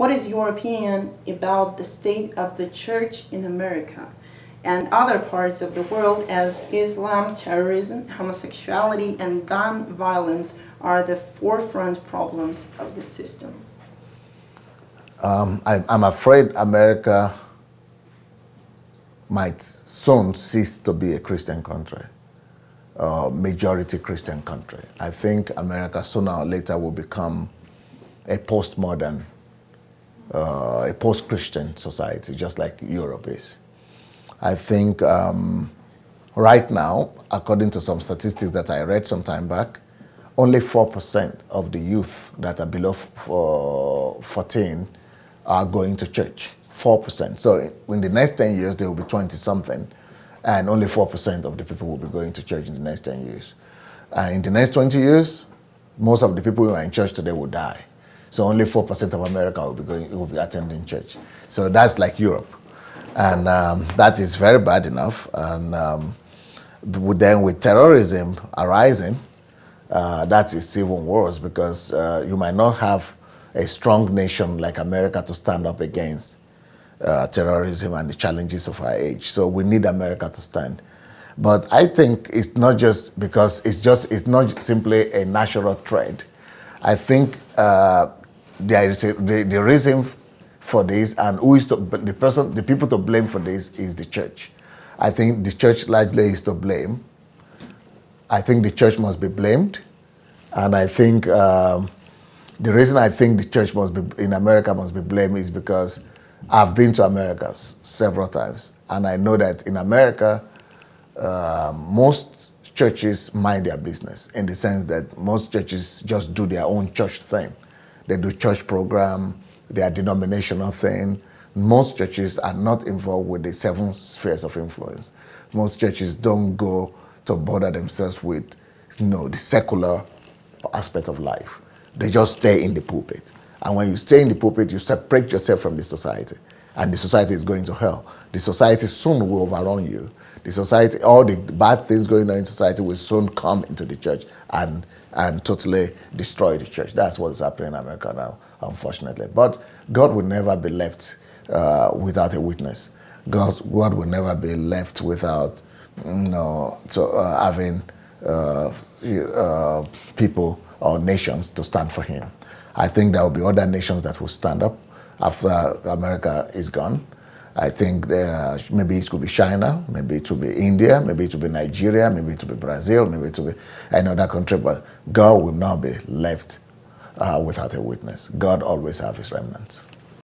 what is your opinion about the state of the church in America and other parts of the world, as Islam, terrorism, homosexuality, and gun violence are the forefront problems of the system? I'm afraid America might soon cease to be a Christian country, majority Christian country. I think America sooner or later will become a postmodern, a post-Christian society, just like Europe is. I think right now, according to some statistics that I read some time back, only 4% of the youth that are below 14 are going to church. 4%. So in the next 10 years, there will be 20-something, and only 4% of the people will be going to church in the next 10 years. In the next 20 years, most of the people who are in church today will die. So only 4% of America will be attending church. So that's like Europe. And that is very bad enough. And then with terrorism arising, that is even worse, because you might not have a strong nation like America to stand up against terrorism and the challenges of our age. So we need America to stand. But I think it's not just because it's not simply a natural trend. I think there is the reason for this, and who is the people to blame for this is the church. I think the church largely is to blame. I think the church must be blamed, and I think the reason I think the church in America must be blamed is because I've been to America several times, and I know that in America, most churches mind their business, in the sense that most churches just do their own church thing. They do church program, their denominational thing. Most churches are not involved with the 7 spheres of influence. Most churches don't go to bother themselves with, the secular aspect of life. They just stay in the pulpit. And when you stay in the pulpit, you separate yourself from the society. And the society is going to hell. The society soon will overrun you. The society, all the bad things going on in society will soon come into the church and totally destroy the church. That's what is happening in America now, unfortunately. But God will never be left without a witness. God will never be left without, having people or nations to stand for him. I think there will be other nations that will stand up after America is gone. I think maybe it could be China, maybe it will be India, maybe it will be Nigeria, maybe it will be Brazil, maybe it will be another country, but God will not be left without a witness. God always have his remnants.